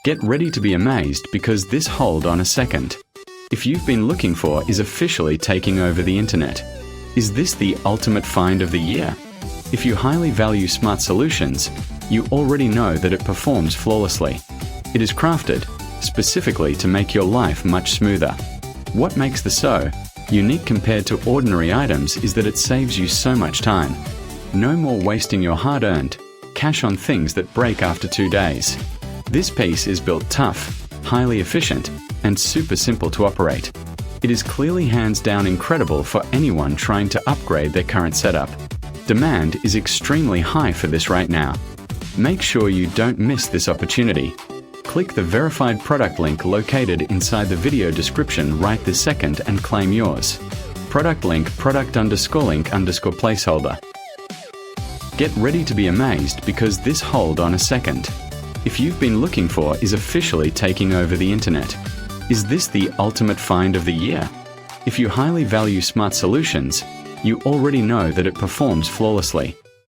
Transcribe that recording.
Get ready to be amazed because this hold on a second. If you've been looking for is officially taking over the internet. Is this the ultimate find of the year? If you highly value smart solutions, you already know that it performs flawlessly. It is crafted specifically to make your life much smoother. What makes the so unique compared to ordinary items is that it saves you so much time. No more wasting your hard-earned cash on things that break after 2 days. This piece is built tough, highly efficient, and super simple to operate. It is clearly hands down incredible for anyone trying to upgrade their current setup. Demand is extremely high for this right now. Make sure you don't miss this opportunity. Click the verified product link located inside the video description right this second and claim yours. Product link product_link_placeholder. Get ready to be amazed because this hold on a second. If you've been looking for is officially taking over the internet. Is this the ultimate find of the year? If you highly value smart solutions, you already know that it performs flawlessly.